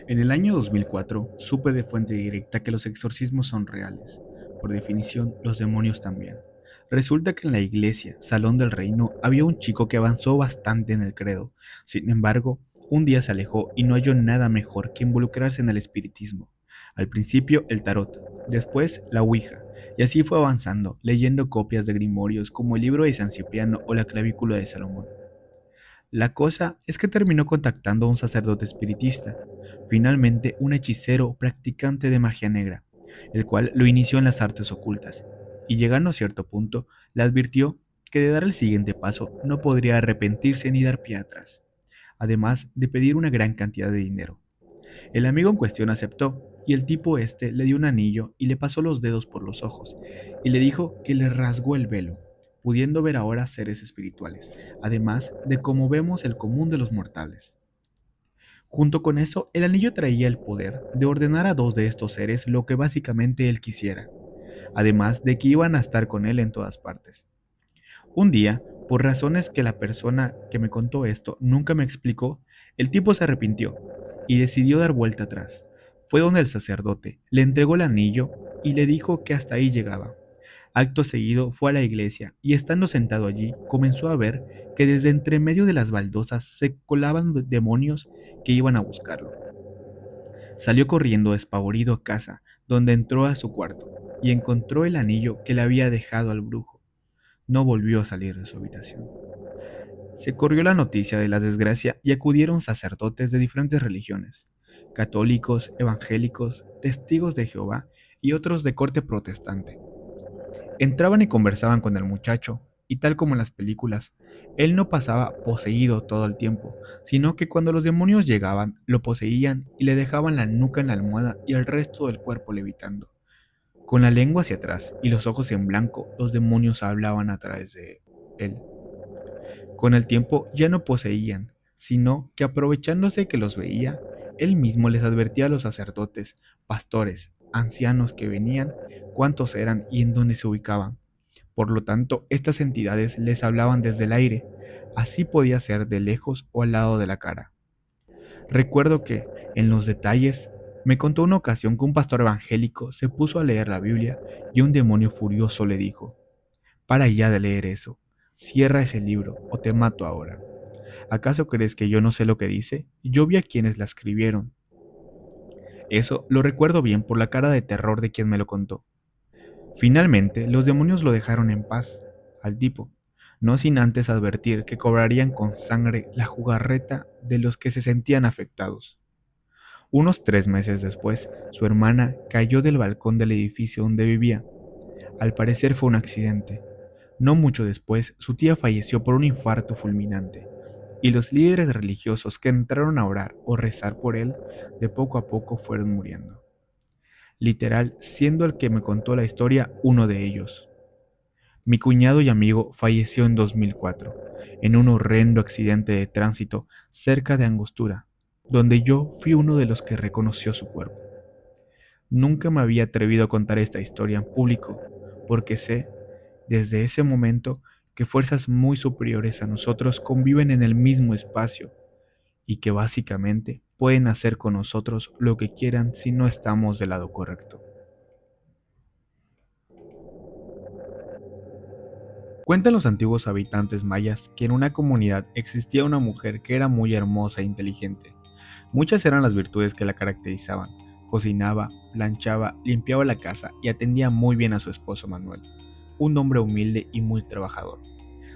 En el año 2004 supe de fuente directa que los exorcismos son reales. Por definición, los demonios también. Resulta que en la iglesia, Salón del Reino, había un chico que avanzó bastante en el credo. Sin embargo, un día se alejó y no halló nada mejor que involucrarse en el espiritismo. Al principio el tarot, después la ouija, y así fue avanzando, leyendo copias de grimorios como el libro de San Cipriano o la clavícula de Salomón. La cosa es que terminó contactando a un sacerdote espiritista, finalmente un hechicero practicante de magia negra, el cual lo inició en las artes ocultas, y llegando a cierto punto, le advirtió que de dar el siguiente paso no podría arrepentirse ni dar pie atrás, además de pedir una gran cantidad de dinero. El amigo en cuestión aceptó, y el tipo este le dio un anillo y le pasó los dedos por los ojos, y le dijo que le rasgó el velo, pudiendo ver ahora seres espirituales, además de cómo vemos el común de los mortales. Junto con eso, el anillo traía el poder de ordenar a dos de estos seres lo que básicamente él quisiera, además de que iban a estar con él en todas partes. Un día, por razones que la persona que me contó esto nunca me explicó, el tipo se arrepintió y decidió dar vuelta atrás. Fue donde el sacerdote le entregó el anillo y le dijo que hasta ahí llegaba. Acto seguido fue a la iglesia y estando sentado allí comenzó a ver que desde entre medio de las baldosas se colaban demonios que iban a buscarlo. Salió corriendo despavorido a casa, donde entró a su cuarto y encontró el anillo que le había dejado al brujo. No volvió a salir de su habitación. Se corrió la noticia de la desgracia y acudieron sacerdotes de diferentes religiones, católicos, evangélicos, testigos de Jehová y otros de corte protestante. Entraban y conversaban con el muchacho, y tal como en las películas, él no pasaba poseído todo el tiempo, sino que cuando los demonios llegaban, lo poseían y le dejaban la nuca en la almohada y el resto del cuerpo levitando. Con la lengua hacia atrás y los ojos en blanco, los demonios hablaban a través de él. Con el tiempo ya no poseían, sino que aprovechándose que los veía, él mismo les advertía a los sacerdotes, pastores, ancianos que venían, cuántos eran y en dónde se ubicaban. Por lo tanto, estas entidades les hablaban desde el aire, así podía ser de lejos o al lado de la cara. Recuerdo que, en los detalles, me contó una ocasión que un pastor evangélico se puso a leer la Biblia y un demonio furioso le dijo: para ya de leer eso. Cierra ese libro o te mato ahora. ¿Acaso crees que yo no sé lo que dice? Yo vi a quienes la escribieron. Eso lo recuerdo bien por la cara de terror de quien me lo contó. Finalmente, los demonios lo dejaron en paz, al tipo, no sin antes advertir que cobrarían con sangre la jugarreta de los que se sentían afectados. Unos 3 meses después, su hermana cayó del balcón del edificio donde vivía. Al parecer fue un accidente. No mucho después, su tía falleció por un infarto fulminante, y los líderes religiosos que entraron a orar o rezar por él, de poco a poco fueron muriendo. Literal, siendo el que me contó la historia uno de ellos. Mi cuñado y amigo falleció en 2004, en un horrendo accidente de tránsito cerca de Angostura, donde yo fui uno de los que reconoció su cuerpo. Nunca me había atrevido a contar esta historia en público, porque sé desde ese momento que fuerzas muy superiores a nosotros conviven en el mismo espacio y que básicamente pueden hacer con nosotros lo que quieran si no estamos del lado correcto. Cuentan los antiguos habitantes mayas que en una comunidad existía una mujer que era muy hermosa e inteligente. Muchas eran las virtudes que la caracterizaban. Cocinaba, planchaba, limpiaba la casa y atendía muy bien a su esposo Manuel, un hombre humilde y muy trabajador.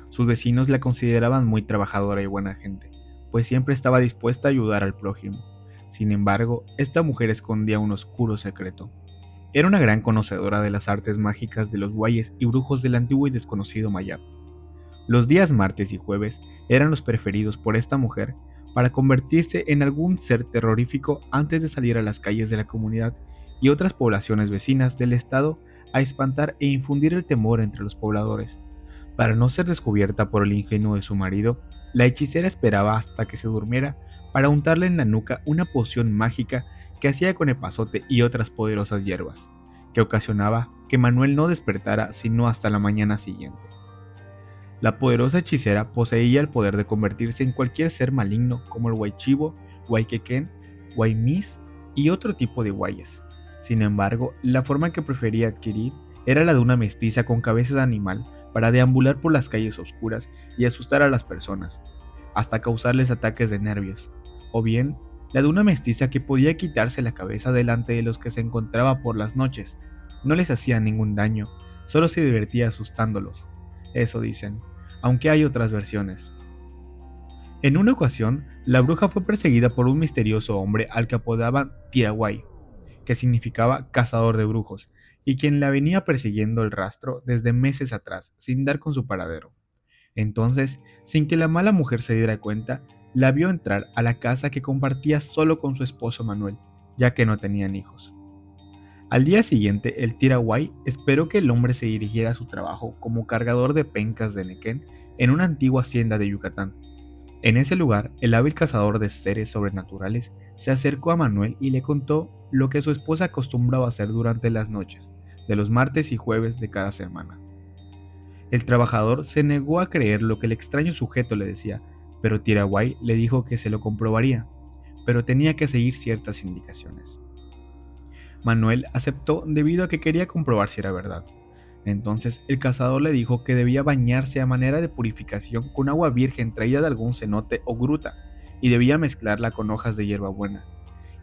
Sus vecinos la consideraban muy trabajadora y buena gente, pues siempre estaba dispuesta a ayudar al prójimo. Sin embargo, esta mujer escondía un oscuro secreto. Era una gran conocedora de las artes mágicas de los guayes y brujos del antiguo y desconocido Mayab. Los días martes y jueves eran los preferidos por esta mujer para convertirse en algún ser terrorífico antes de salir a las calles de la comunidad y otras poblaciones vecinas del estado a espantar e infundir el temor entre los pobladores. Para no ser descubierta por el ingenuo de su marido, la hechicera esperaba hasta que se durmiera para untarle en la nuca una poción mágica que hacía con epazote y otras poderosas hierbas, que ocasionaba que Manuel no despertara sino hasta la mañana siguiente. La poderosa hechicera poseía el poder de convertirse en cualquier ser maligno como el Huaychivo, Huayquequén guaymis y otro tipo de guayas. Sin embargo, la forma que prefería adquirir era la de una mestiza con cabeza de animal para deambular por las calles oscuras y asustar a las personas, hasta causarles ataques de nervios, o bien la de una mestiza que podía quitarse la cabeza delante de los que se encontraba por las noches. No les hacía ningún daño, solo se divertía asustándolos. Eso dicen, aunque hay otras versiones. En una ocasión, la bruja fue perseguida por un misterioso hombre al que apodaban Tiraguay, que significaba cazador de brujos, y quien la venía persiguiendo el rastro desde meses atrás, sin dar con su paradero. Entonces, sin que la mala mujer se diera cuenta, la vio entrar a la casa que compartía solo con su esposo Manuel, ya que no tenían hijos. Al día siguiente, el Tiraguay esperó que el hombre se dirigiera a su trabajo como cargador de pencas de Nequén en una antigua hacienda de Yucatán. En ese lugar, el hábil cazador de seres sobrenaturales se acercó a Manuel y le contó lo que su esposa acostumbraba hacer durante las noches, de los martes y jueves de cada semana. El trabajador se negó a creer lo que el extraño sujeto le decía, pero Tiraguay le dijo que se lo comprobaría, pero tenía que seguir ciertas indicaciones. Manuel aceptó debido a que quería comprobar si era verdad. Entonces el cazador le dijo que debía bañarse a manera de purificación con agua virgen traída de algún cenote o gruta, y debía mezclarla con hojas de hierbabuena,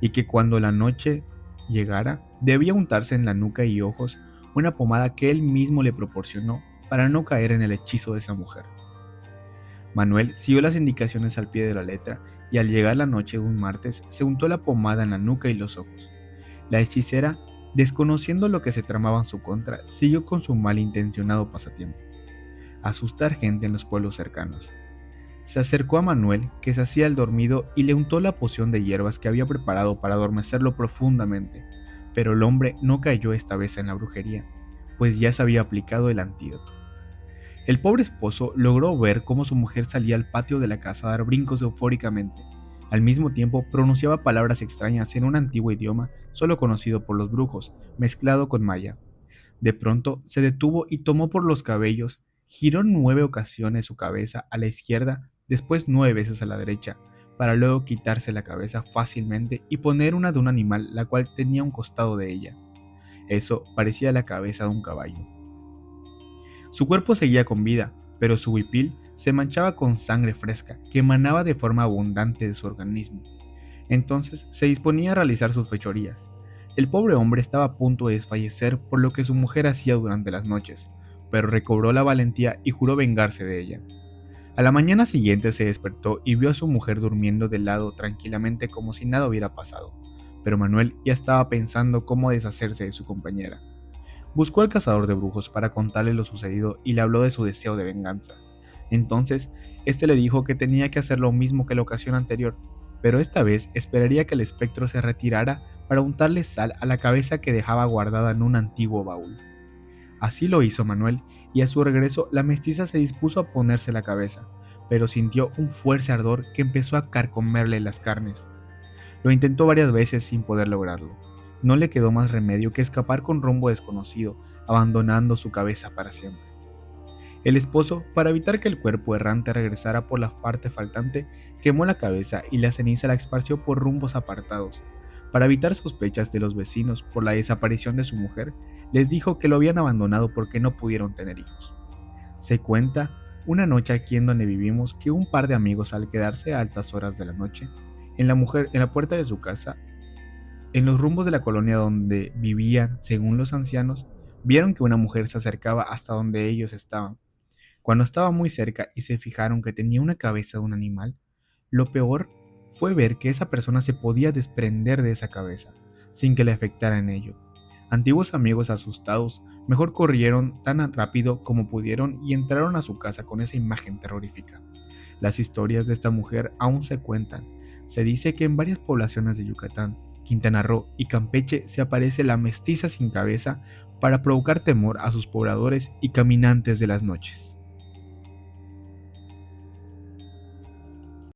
y que cuando la noche llegara debía untarse en la nuca y ojos una pomada que él mismo le proporcionó para no caer en el hechizo de esa mujer. Manuel siguió las indicaciones al pie de la letra y al llegar la noche de un martes se untó la pomada en la nuca y los ojos. La hechicera, desconociendo lo que se tramaba en su contra, siguió con su malintencionado pasatiempo: asustar gente en los pueblos cercanos. Se acercó a Manuel, que se hacía el dormido, y le untó la poción de hierbas que había preparado para adormecerlo profundamente, pero el hombre no cayó esta vez en la brujería, pues ya se había aplicado el antídoto. El pobre esposo logró ver cómo su mujer salía al patio de la casa a dar brincos eufóricamente. Al mismo tiempo pronunciaba palabras extrañas en un antiguo idioma solo conocido por los brujos, mezclado con maya. De pronto se detuvo y tomó por los cabellos, giró 9 ocasiones su cabeza a la izquierda, después 9 veces a la derecha, para luego quitarse la cabeza fácilmente y poner una de un animal la cual tenía un costado de ella. Eso parecía la cabeza de un caballo. Su cuerpo seguía con vida, pero su huipil se manchaba con sangre fresca que emanaba de forma abundante de su organismo. Entonces se disponía a realizar sus fechorías. El pobre hombre estaba a punto de desfallecer por lo que su mujer hacía durante las noches, pero recobró la valentía y juró vengarse de ella. A la mañana siguiente se despertó y vio a su mujer durmiendo de lado tranquilamente como si nada hubiera pasado, pero Manuel ya estaba pensando cómo deshacerse de su compañera. Buscó al cazador de brujos para contarle lo sucedido y le habló de su deseo de venganza. Entonces, este le dijo que tenía que hacer lo mismo que la ocasión anterior, pero esta vez esperaría que el espectro se retirara para untarle sal a la cabeza que dejaba guardada en un antiguo baúl. Así lo hizo Manuel, y a su regreso la mestiza se dispuso a ponerse la cabeza, pero sintió un fuerte ardor que empezó a carcomerle las carnes. Lo intentó varias veces sin poder lograrlo. No le quedó más remedio que escapar con rumbo desconocido, abandonando su cabeza para siempre. El esposo, para evitar que el cuerpo errante regresara por la parte faltante, quemó la cabeza y la ceniza la esparció por rumbos apartados. Para evitar sospechas de los vecinos por la desaparición de su mujer, les dijo que lo habían abandonado porque no pudieron tener hijos. Se cuenta, una noche aquí en donde vivimos, que un par de amigos, al quedarse a altas horas de la noche, en la puerta de su casa, en los rumbos de la colonia donde vivían, según los ancianos, vieron que una mujer se acercaba hasta donde ellos estaban. Cuando estaba muy cerca y se fijaron que tenía una cabeza de un animal, lo peor fue ver que esa persona se podía desprender de esa cabeza, sin que le afectara en ello. Antiguos amigos asustados mejor corrieron tan rápido como pudieron y entraron a su casa con esa imagen terrorífica. Las historias de esta mujer aún se cuentan. Se dice que en varias poblaciones de Yucatán, Quintana Roo y Campeche se aparece la mestiza sin cabeza para provocar temor a sus pobladores y caminantes de las noches.